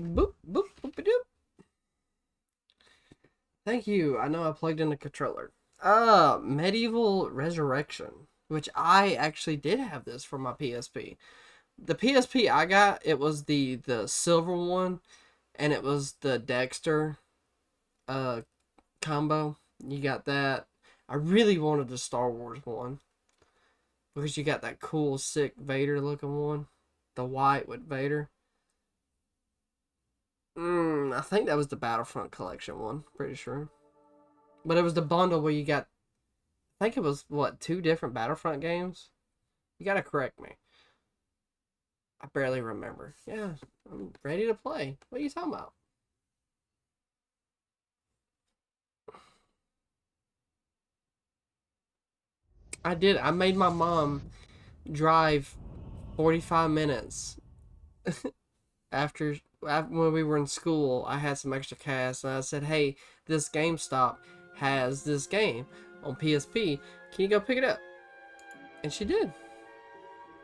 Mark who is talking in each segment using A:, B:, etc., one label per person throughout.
A: Boop, boop, boop, doop. Thank you. I know I plugged in the controller. Medieval Resurrection, which I actually did have this for my PSP. The PSP I got, it was the silver one, and it was the Dexter uh combo. You got that. I really wanted the Star Wars one because you got that cool, sick Vader looking one, the white with Vader. I think that was the Battlefront collection one. Pretty sure, but it was the bundle where you got. I think it was what, two different Battlefront games. You gotta correct me. I barely remember. Yeah, I'm ready to play. What are you talking about? I did. I made my mom drive 45 minutes after when we were in school. I had some extra cash, and I said, "Hey, this GameStop has this game on PSP. Can you go pick it up?" And she did.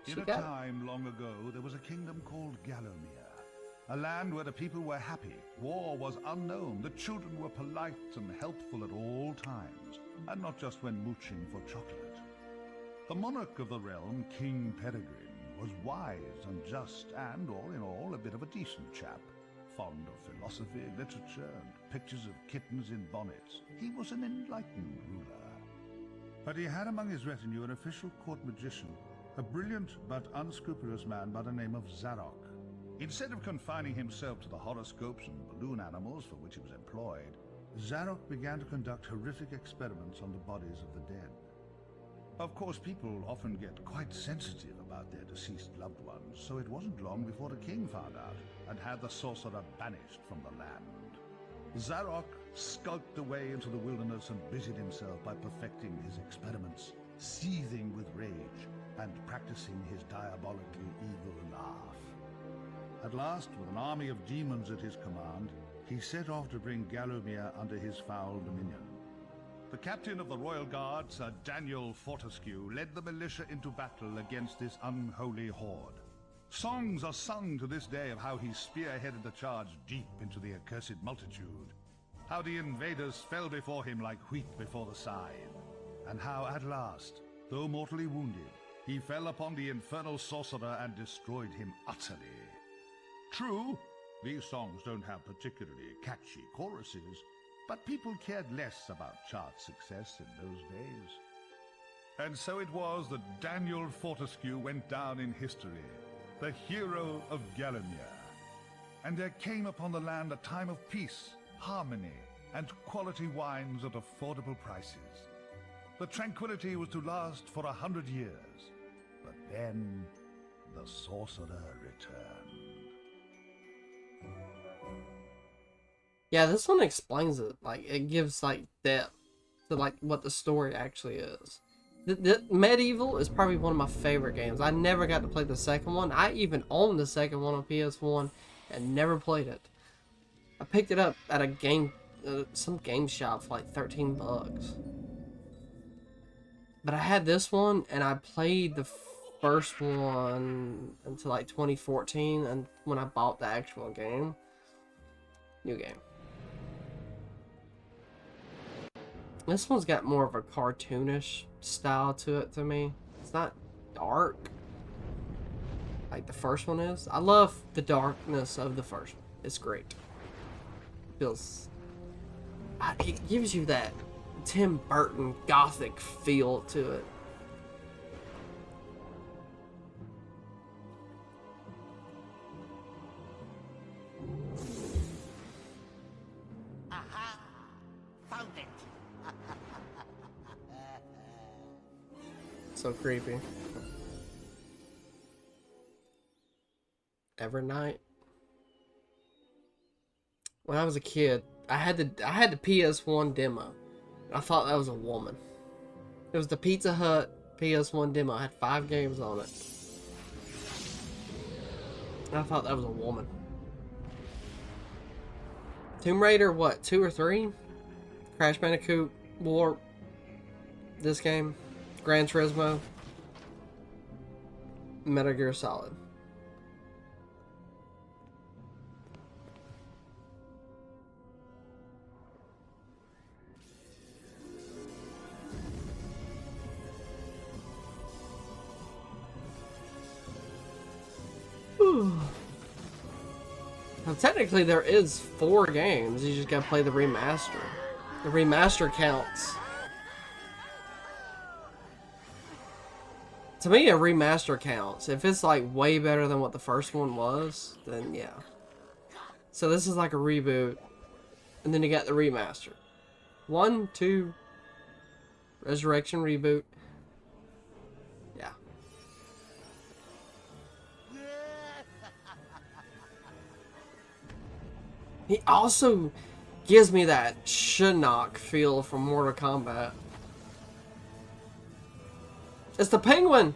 B: In
A: She
B: a
A: got it.
B: time long ago, there was a kingdom called Gallowmere, a land where the people were happy, war was unknown, the children were polite and helpful at all times, and not just when mooching for chocolate. The monarch of the realm, King Peregrine, was wise and just, and all in all, a bit of a decent chap. Fond of philosophy, literature, and pictures of kittens in bonnets. He was an enlightened ruler. But he had among his retinue an official court magician, a brilliant but unscrupulous man by the name of Zarok. Instead of confining himself to the horoscopes and balloon animals for which he was employed, Zarok began to conduct horrific experiments on the bodies of the dead. Of course, people often get quite sensitive about their deceased loved ones, so it wasn't long before the king found out and had the sorcerer banished from the land. Zarok skulked away into the wilderness and busied himself by perfecting his experiments, seething with rage and practicing his diabolically evil laugh. At last, with an army of demons at his command, he set off to bring Gallowmere under his foul dominion. The captain of the royal guard, Sir Daniel Fortescue, led the militia into battle against this unholy horde. Songs are sung to this day of how he spearheaded the charge deep into the accursed multitude, how the invaders fell before him like wheat before the scythe, and how at last, though mortally wounded, he fell upon the infernal sorcerer and destroyed him utterly. True, these songs don't have particularly catchy choruses, but people cared less about chart success in those days. And so it was that Daniel Fortescue went down in history, the hero of Gallowmere. And there came upon the land a time of peace, harmony, and quality wines at affordable prices. The tranquility was to last for 100 years, but then the sorcerer returned.
A: Yeah, this one explains it. Like, it gives like depth to like what the story actually is. The Medieval is probably one of my favorite games. I never got to play the second one. I even owned the second one on PS1 and never played it. I picked it up at a some game shop for like 13 bucks. But I had this one and I played the first one until like 2014, and when I bought the actual game. New game. This one's got more of a cartoonish style to it to me. It's not dark like the first one is. I love the darkness of the first one. It's great. Feels, it gives you that Tim Burton gothic feel to it.
C: Aha! Found it!
A: So creepy. Every night. When I was a kid, I had the PS1 demo. I thought that was a woman. It was the Pizza Hut PS1 demo. I had 5 games on it. I thought that was a woman. Tomb Raider, what, 2 or 3? Crash Bandicoot, Warp, this game, Gran Turismo, Metal Gear Solid. Now, technically, there is 4 games. You just gotta play the remaster. The remaster counts. To me, a remaster counts. If it's like way better than what the first one was, then yeah. So this is like a reboot, and then you got the remaster. 1, 2, Resurrection reboot. Yeah. He also gives me that Shinnok feel from Mortal Kombat. It's the Penguin!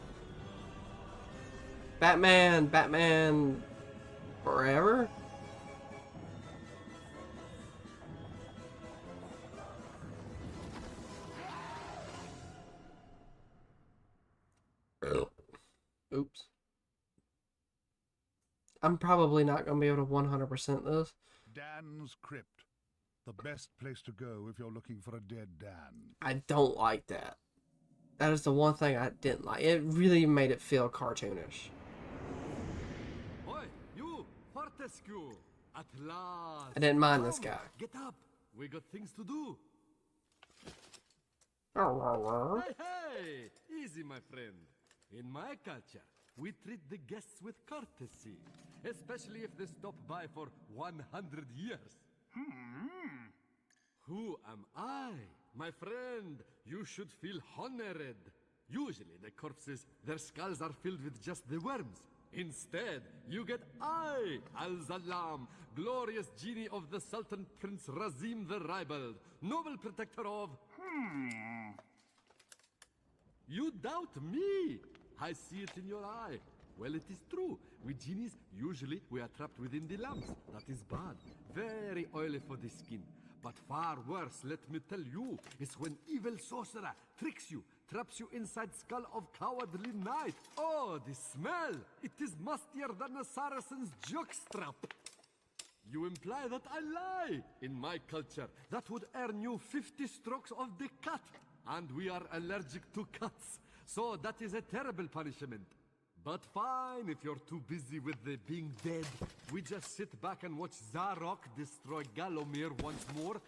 A: Batman Forever? Oops. I'm probably not going to be able to 100% this.
B: Dan's Crypt. The best place to go if you're looking for a dead Dan.
A: I don't like that. That is the one thing I didn't like. It really made it feel cartoonish.
D: Oi, you, Fortescue! At last!
A: I didn't mind this guy.
D: Get up! We got things to do!
A: Oh,
D: Hey, hey! Easy, my friend. In my culture, we treat the guests with courtesy, especially if they stop by for 100 years. Who am I? My friend, you should feel honored. Usually the corpses, their skulls are filled with just the worms. Instead, you get I, Al-Zalam, glorious genie of the Sultan Prince Razim the Ribald, noble protector of... You doubt me? I see it in your eye. Well, it is true. We genies, usually we are trapped within the lamps. That is bad. Very oily for the skin. But far worse, let me tell you, is when evil sorcerer tricks you, traps you inside skull of cowardly knight. Oh, the smell! It is mustier than a Saracen's jockstrap. You imply that I lie. In my culture, that would earn you 50 strokes of the cut. And we are allergic to cuts. So that is a terrible punishment. But fine, if you're too busy with the being dead, we just sit back and watch Zarok destroy Galomir once more.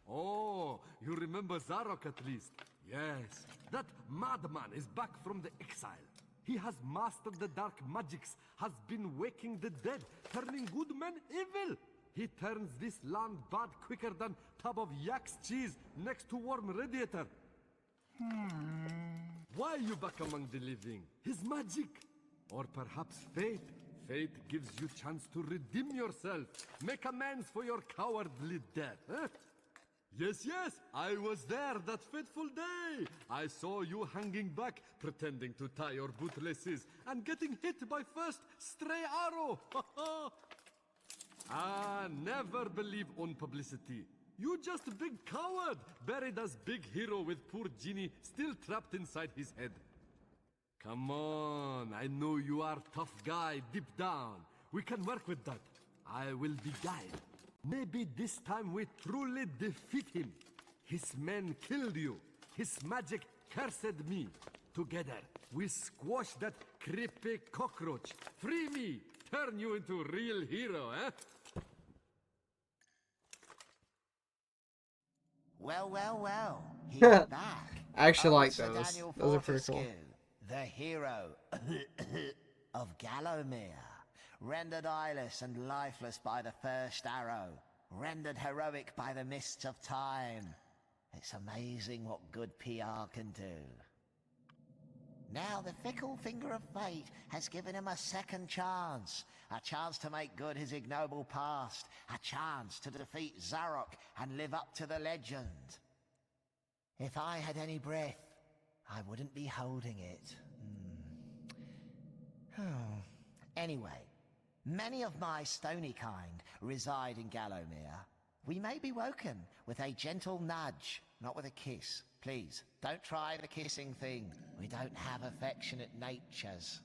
D: Oh, you remember Zarok at least? Yes, that madman is back from the exile. He has mastered the dark magics, has been waking the dead, turning good men evil. He turns this land bad quicker than tub of yak's cheese next to warm radiator. Why are you back among the living? His magic? Or perhaps fate? Fate gives you chance to redeem yourself. Make amends for your cowardly death, eh? Yes, yes, I was there that fateful day. I saw you hanging back, pretending to tie your bootlaces, and getting hit by first stray arrow. Ah, never believe on publicity. You just a big coward, buried as big hero with poor genie still trapped inside his head. Come on, I know you are tough guy deep down. We can work with that. I will be guide. Maybe this time we truly defeat him. His men killed you. His magic cursed me. Together, we squash that creepy cockroach. Free me. Turn you into real hero, eh?
C: Well, well, well. He's back.
A: I actually like
C: Sir
A: those.
C: Daniel
A: Those are pretty cool.
C: Fortescue, the hero of Gallowmere, rendered eyeless and lifeless by the first arrow, rendered heroic by the mists of time. It's amazing what good PR can do. Now the fickle finger of fate has given him a second chance. A chance to make good his ignoble past. A chance to defeat Zarok and live up to the legend. If I had any breath, I wouldn't be holding it. Anyway, many of my stony kind reside in Gallowmere. We may be woken with a gentle nudge, not with a kiss. Please, don't try the kissing thing. We don't have affectionate natures.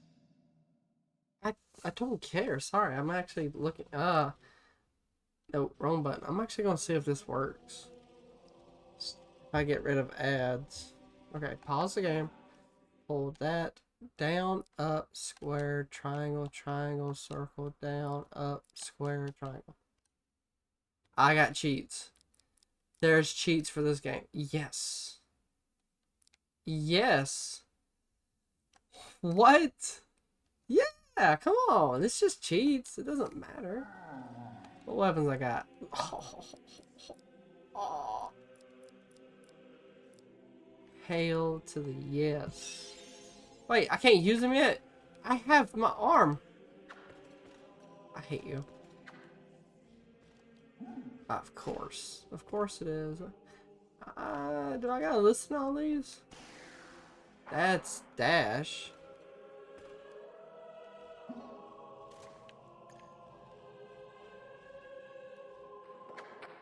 A: I don't care. Sorry, I'm actually looking. No, wrong button. I'm actually gonna see if this works. If I get rid of ads. Okay, pause the game. Hold that. down, up, square, triangle, triangle, circle, down, up, square, triangle. I got cheats. There's cheats for this game. Yes. Yes. What? Yeah, come on. It's just cheats. It doesn't matter. What weapons I got? Oh. Hail to the yes. Wait, I can't use them yet. I have my arm. I hate you. Of course. Of course it is. Do I gotta listen to all these? That's dash.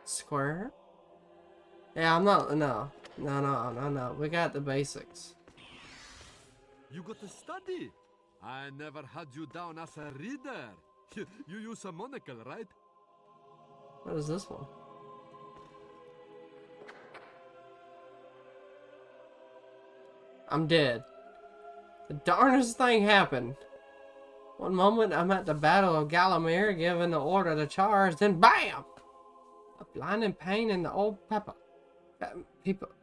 A: Square? Yeah, I'm not. No. No. We got the basics.
D: You got to study. I never had you down as a reader. You use a monocle, right?
A: What is this one? I'm dead. The darnest thing happened. One moment I'm at the Battle of Gallowmere giving the order to charge, then BAM! A blinding pain in the old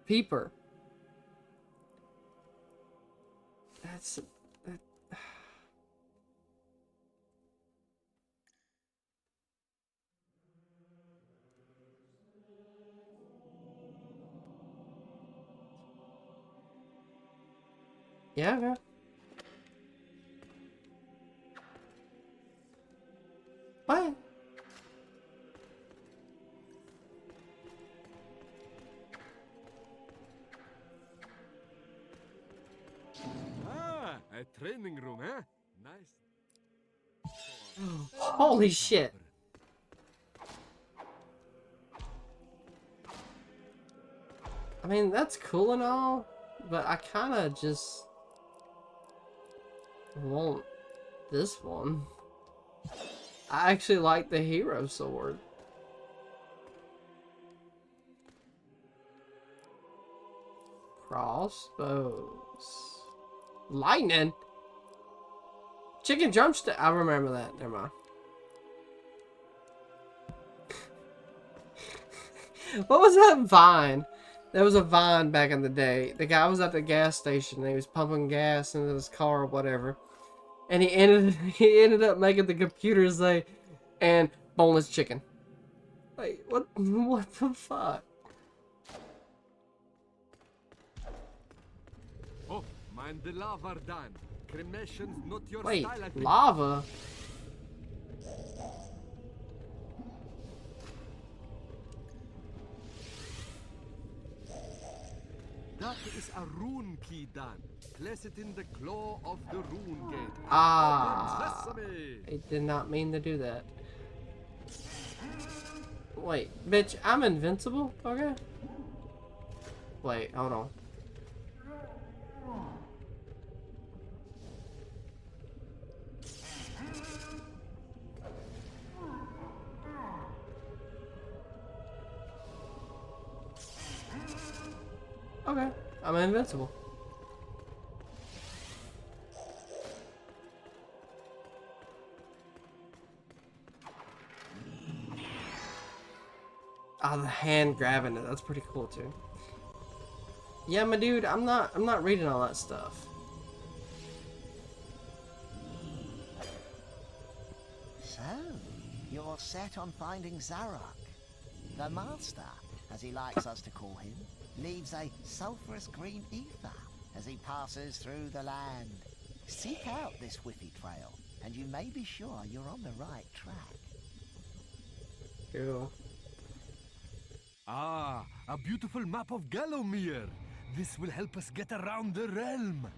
A: peeper. That's... Yeah, okay. What?
D: Ah, a training room, eh? Nice.
A: Holy shit. I mean, that's cool and all, but I kind of just want this one. I actually like the hero sword. Crossbows. Lightning? Chicken drumstick. I remember that. Never mind. What was that vine? There was a vine back in the day. The guy was at the gas station and he was pumping gas into his car or whatever. And he ended up making the computer say, and boneless chicken. Like, what the fuck?
D: Oh, mind the lava, Dan. Cremation's not your
A: Wait,
D: style, I think.
A: lava?
D: That is a rune key, Dan. Place it in the claw of the rune gate.
A: Ah.
D: Open sesame.
A: I did not mean to do that. Wait, bitch, I'm invincible? Okay. Wait, hold on. Okay, I'm invincible. Ah, the hand grabbing it, that's pretty cool too. Yeah, my dude, I'm not reading all that stuff.
C: So, you're set on finding Zarok. The Master, as he likes us to call him, leaves a sulphurous green ether as he passes through the land. Seek out this whiffy trail, and you may be sure you're on the right track.
A: Cool.
D: Ah, a beautiful map of Gallowmere. This will help us get around the realm.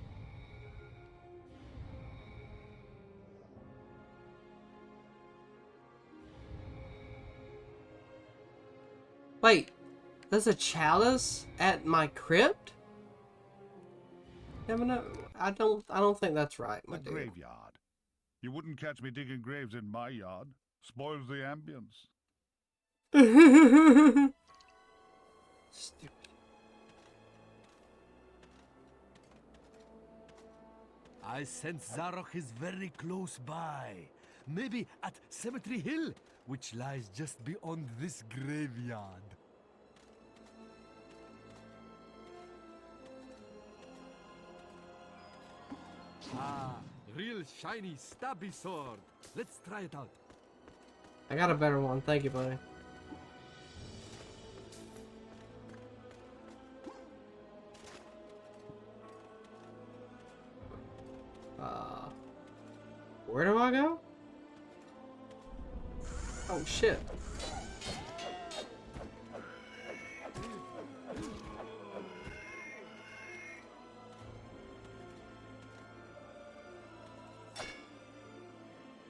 A: Wait, there's a chalice at my crypt? Yeah, I don't think that's right, my
B: The
A: dude.
B: graveyard. You wouldn't catch me digging graves in my yard. Spoils the ambience.
A: Stupid.
D: I sense Zarok is very close by. Maybe at Cemetery Hill, which lies just beyond this graveyard. Ah, real shiny stabby sword. Let's try it out.
A: I got a better one. Thank you, buddy. Where do I go? Oh shit.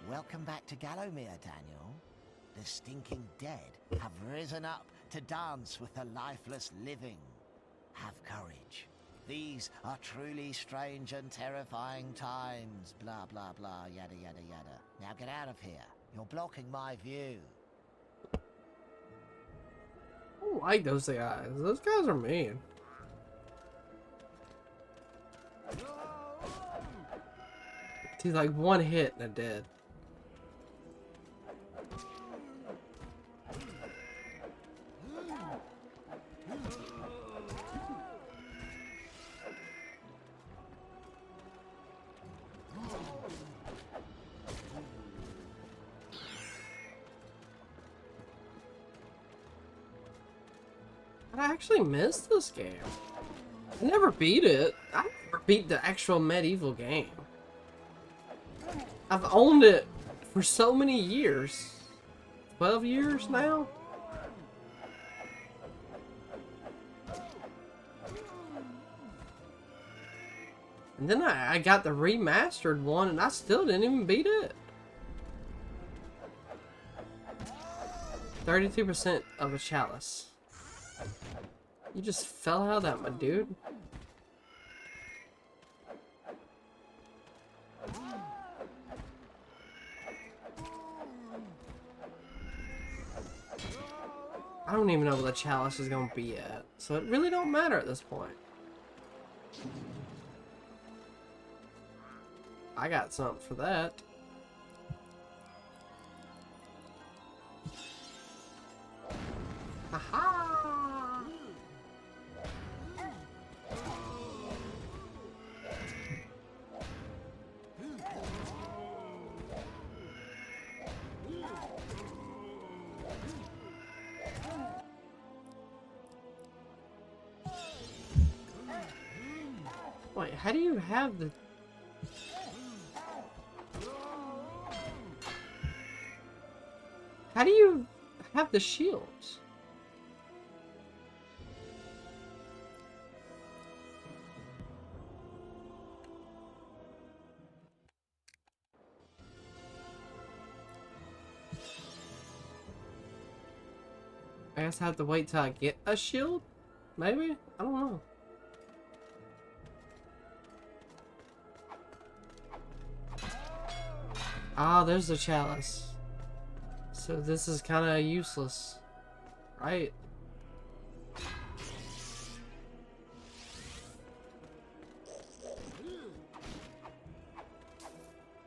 C: Welcome back to Gallowmere, Daniel. The stinking dead have risen up to dance with the lifeless living. Have courage. These are truly strange and terrifying times. Blah, blah, blah, yada, yada, yada. Now get out of here. You're blocking my view.
A: I don't like those guys. Those guys are mean. He's like one hit and they're dead. I actually missed this game. I never beat it. I never beat the actual Medieval game. I've owned it for so many years. 12 years now? And then I got the remastered one and I still didn't even beat it. 32% of a chalice. You just fell out of that, my dude. I don't even know what the chalice is gonna be at, so it really don't matter at this point. I got something for that. Aha! Wait, how do you have the... How do you have the shields? I guess I have to wait till I get a shield? Maybe? I don't know. Ah, there's the chalice. So this is kind of useless, right?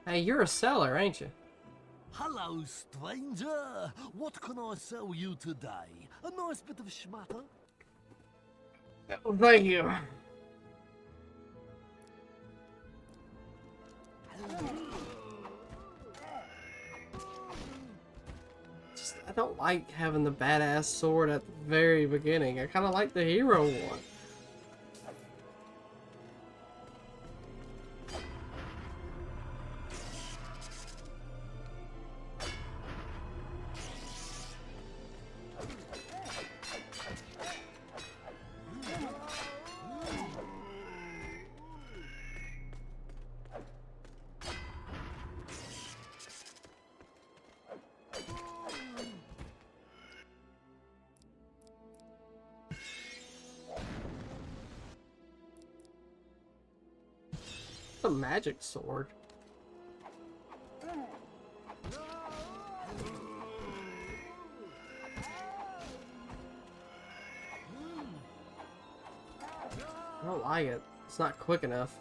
A: Hey, you're a seller, ain't you?
E: Hello, stranger. What can I sell you today? A nice bit of schmatter?
A: Oh, thank you. I don't like having the badass sword at the very beginning. I kind of like the hero one. A magic sword. I don't like it. It's not quick enough.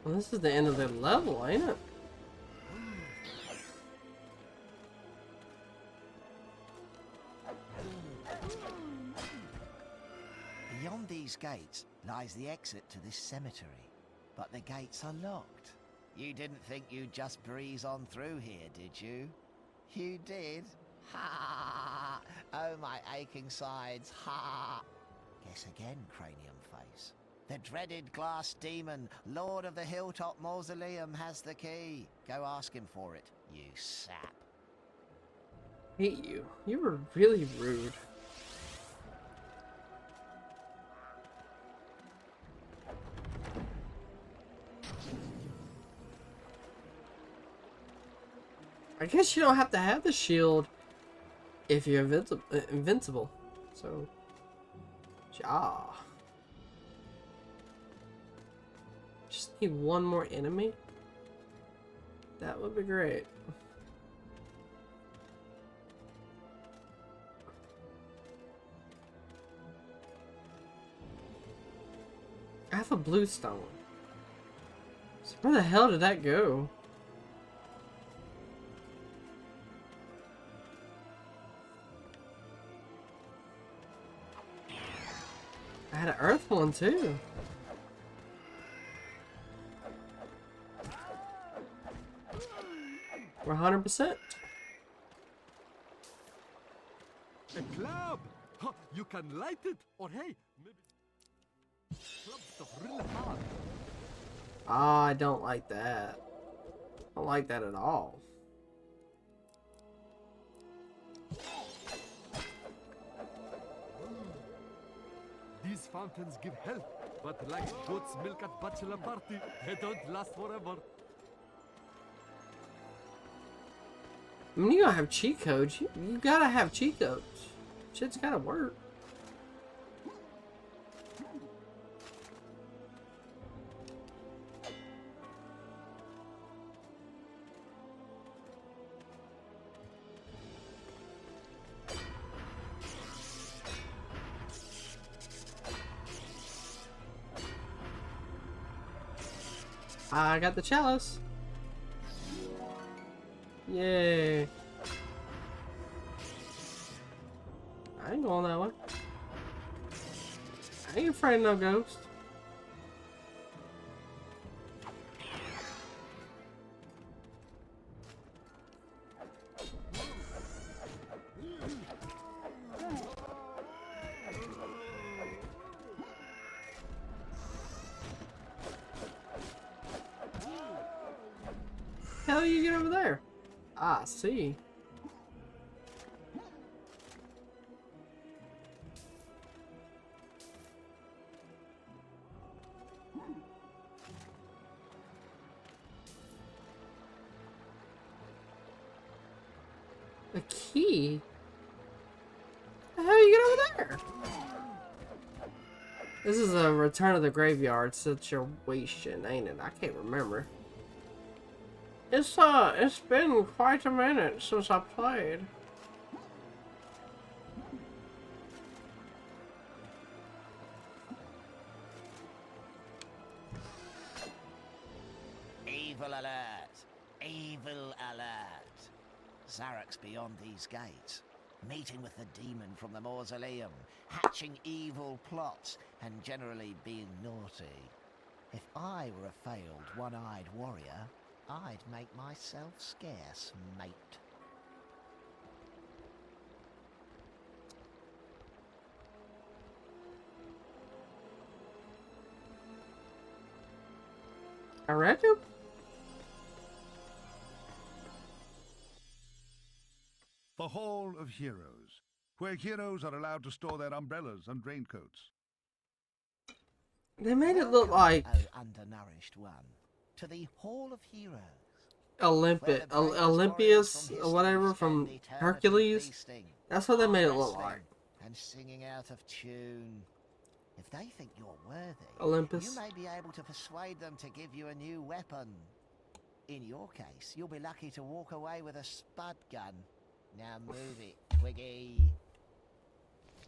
A: Well, this is the end of the level, ain't it?
C: Beyond these gates lies the exit to this cemetery, but the gates are locked. You didn't think you'd just breeze on through here, did you? You did? Ha! Oh, my aching sides, ha! Guess again, cranium face. The dreaded glass demon, Lord of the Hilltop Mausoleum, has the key. Go ask him for it, you sap.
A: Hate you. You were really rude. I guess you don't have to have the shield if you're invincible. So, yeah. Just need one more enemy. That would be great. I have a blue stone. So where the hell did that go? I had an earth one too. We're 100%.
D: A club! Huh, you can light it, or hey, maybe club stuff really hard.
A: Ah, I don't like that. I don't like that at all.
D: These fountains give health, but like goat's milk at bachelor party, they don't last forever.
A: I mean, you don't have cheat codes. You gotta have cheat codes. Shit's gotta work. I got the chalice. Yay. I ain't going that way. I ain't afraid of no ghost. How do you get over there? Ah, see. A key? How do you get over there? This is a Return of the Graveyard situation, ain't it? I can't remember. It's been quite a minute since I played.
C: Evil alert! Evil alert! Zarek's beyond these gates, meeting with the demon from the mausoleum, hatching evil plots, and generally being naughty. If I were a failed one-eyed warrior, I'd make myself scarce, mate.
A: I reckon.
B: The Hall of Heroes, where heroes are allowed to store their umbrellas and raincoats.
A: They made it look like
C: Oh, undernourished one, to the Hall of Heroes.
A: Olympius or whatever from Hercules. That's what they made it look like.
C: And singing out of tune. If they think you're worthy,
A: Olympus.
C: you may be able to persuade them to give you a new weapon. In your case, you'll be lucky to walk away with a spud gun. Now move it, Twiggy.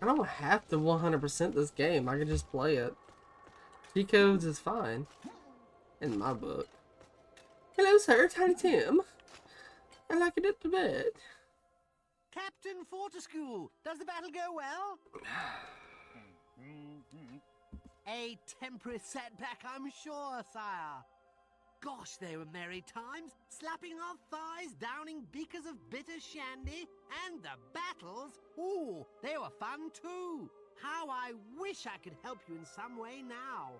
A: I don't have to 100% this game. I can just play it. Cheat codes is fine. in my book. Hello, sir, Tiny Tim. I like it up to bed.
F: Captain Fortescue, does the battle go well? A temporary setback, I'm sure, sire. Gosh, they were merry times, slapping our thighs, downing beakers of bitter shandy, and the battles, ooh, they were fun too. How I wish I could help you in some way now.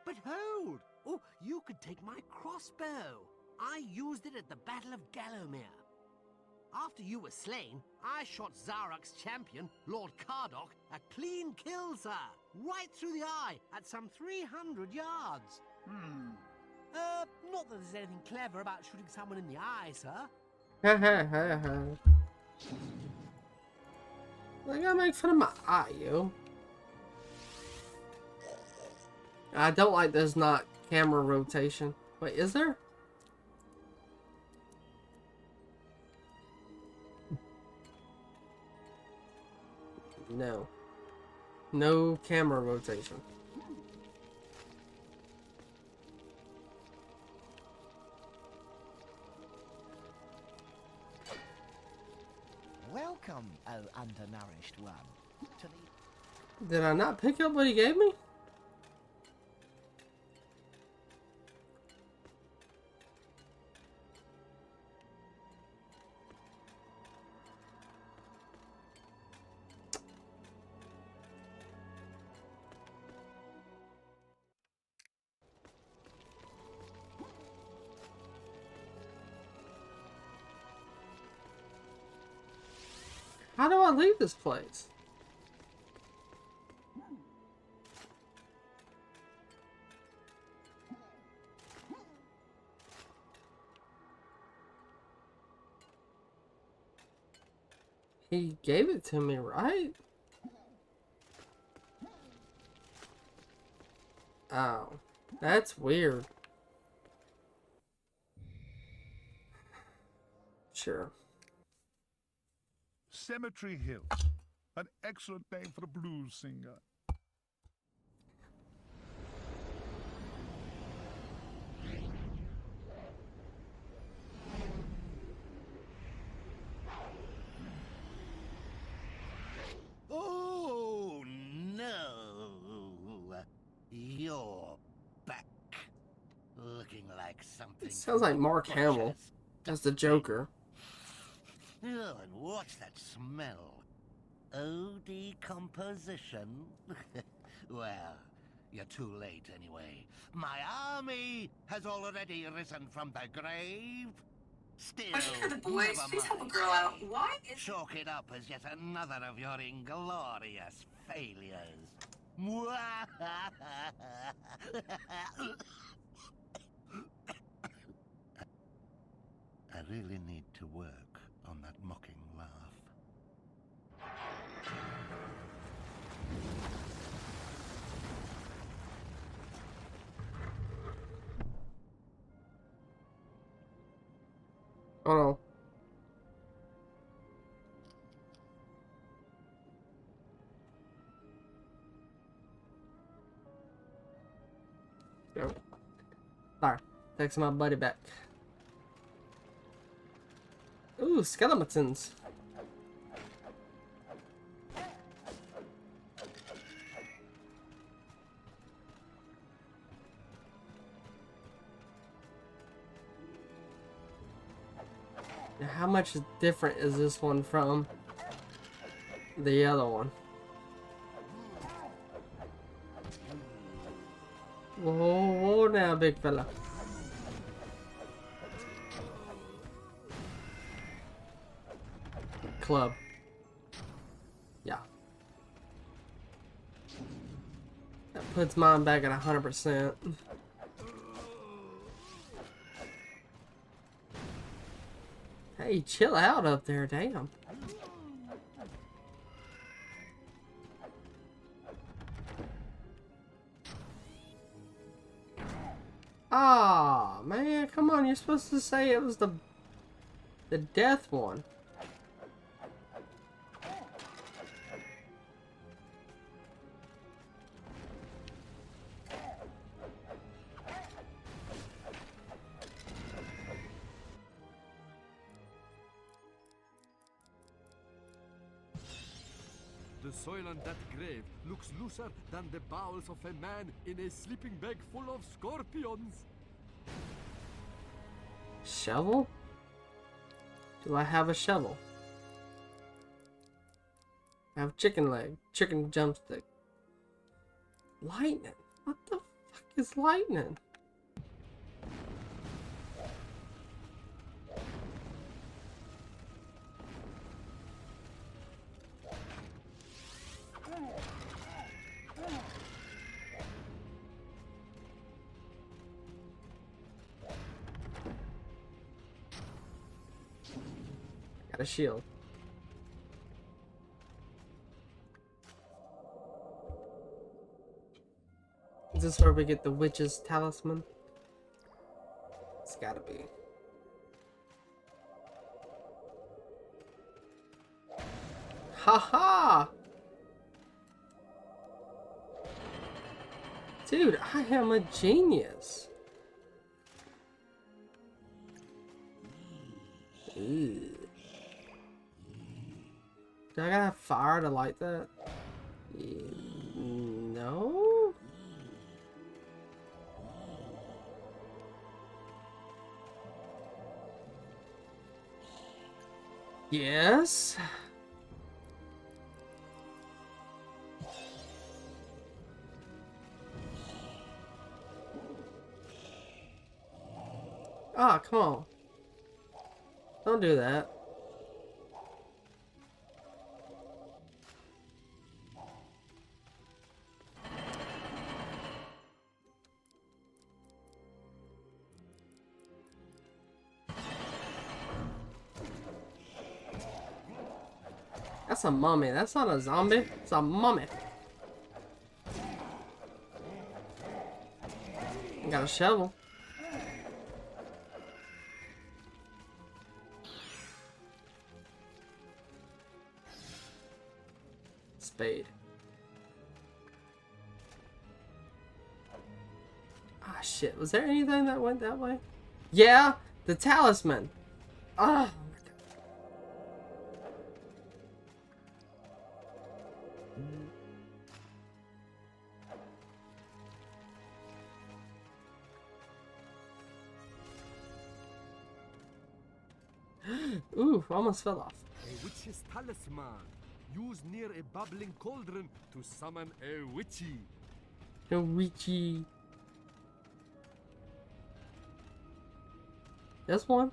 F: But hold! Oh, you could take my crossbow. I used it at the Battle of Gallowmere. After you were slain, I shot Zarok's champion, Lord Cardok, a clean kill, sir. Right through the eye, at some 300 yards. Not that there's anything clever about shooting someone in the eye, sir.
A: Ha ha ha ha. I gotta make fun of my eye, yo. I don't like there's not camera rotation. Wait, is there? No. No camera rotation.
C: Welcome, O undernourished one, to the...
A: Did I not pick up what he gave me? How do I leave this place? He gave it to me, right? Oh, that's weird. Sure.
B: Cemetery Hill. An excellent name for a blues singer.
E: Oh, no. You're back. Looking like something.
A: It sounds like Mark Hamill as the Joker.
E: Oh, and what's that smell? Oh, decomposition? Well, you're too late anyway. My army has already risen from the grave. Still,
G: Question for the boys.
E: never
G: Please help a
E: mind.
G: girl out. Why is
E: Chalk it up as yet another of your inglorious failures. I really need to work on that mocking laugh.
A: Oh no. Go. There. Takes my buddy back. Ooh, skeletons. Now, how much different is this one from the other one? Whoa, whoa now, big fella. Club. Yeah. That puts mine back at 100%. Hey, chill out up there, damn. Ah, man, come on, you're supposed to say it was the death one.
D: The soil on that grave looks looser than the bowels of a man in a sleeping bag full of scorpions.
A: Shovel? Do I have a shovel? I have chicken leg, chicken jumpstick. Lightning? What the fuck is lightning? Got a shield. Is this where we get the witch's talisman? It's gotta be. Haha! Dude, I am a genius. Ew. Do I gotta have fire to light that? No? Yes? Ah, come on. Don't do that. That's a mummy. That's not a zombie. It's a mummy. Got a shovel. Spade. Ah, shit. Was there anything that went that way? Yeah, the talisman. Ah. Ooh, almost fell off.
D: A witch's talisman. Used near a bubbling cauldron to summon a witchy.
A: No witchy. This one?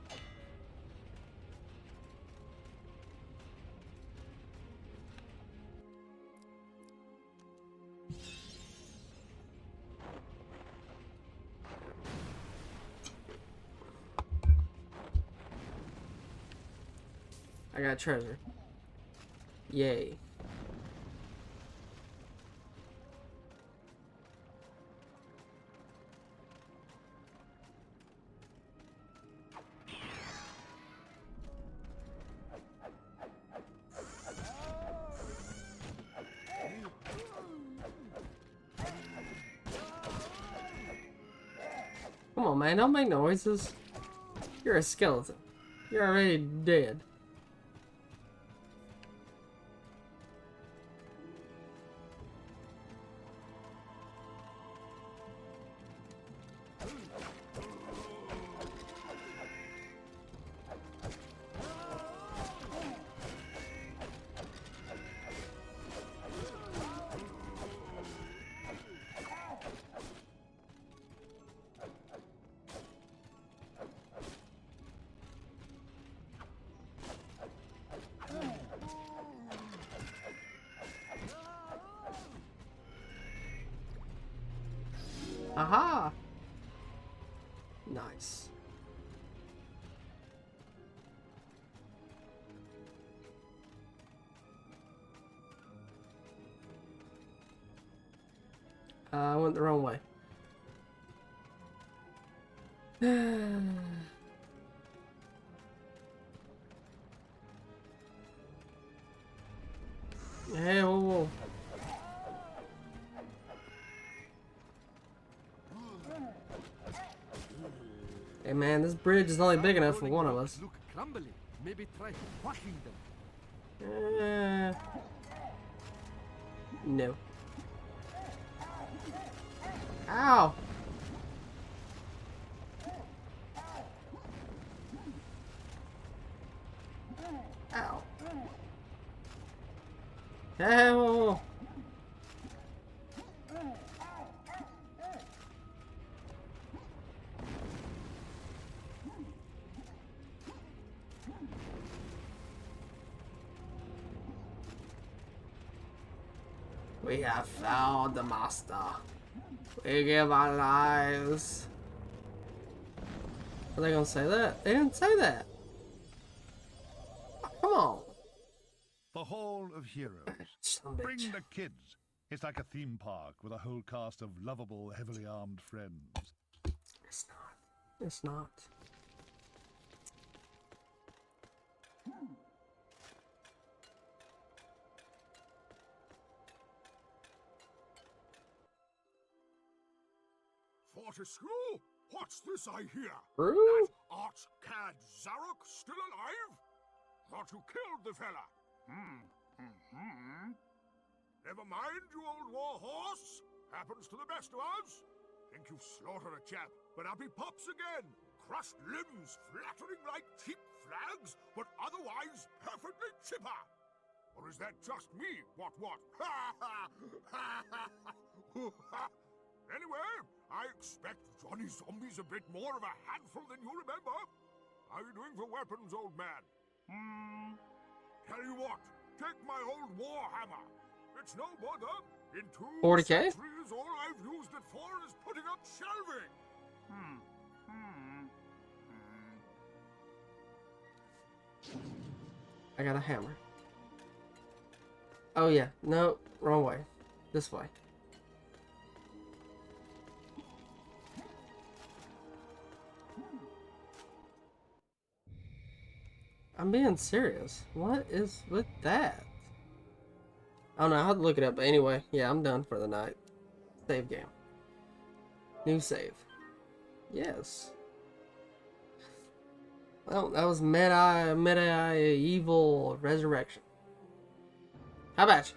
A: I got treasure. Yay. Come on, man, don't make noises. You're a skeleton. You're already dead. Aha! Nice. I went the wrong way. Hey, whoa, whoa. Hey man, this bridge is only big enough for one of us.
D: Look crumbly. Maybe try whacking them.
A: No. Ow! Ow. Ow! We have found the master. We give our lives. Are they gonna say that? They didn't say that. Come on.
B: The Hall of Heroes.
A: Son of a
B: Bring
A: bitch.
B: the kids. It's like a theme park with a whole cast of lovable, heavily armed friends.
A: It's not. It's not.
G: Fortescue? What's this I hear?
A: True?
G: That arch-cad Zarok still alive? Thought you killed the fella. Never mind, you old war horse. Happens to the best of us. Think you've slaughtered a chap, but up he pops again. Crushed limbs, flattering like cheap flags, but otherwise perfectly chipper. Or is that just me? What? Anyway, I expect Johnny Zombie's a bit more of a handful than you remember. How are you doing for weapons, old man? Tell you what, take my old war hammer. It's no bother. In 2
A: 40K?
G: centuries, all I've used it for is putting up shelving.
A: I got a hammer. Oh yeah, no, wrong way. This way. I'm being serious. What is with that? I don't know, I have to look it up, but anyway, yeah, I'm done for the night. Save game. New save. Yes. Well, that was Medieval Resurrection. How about you?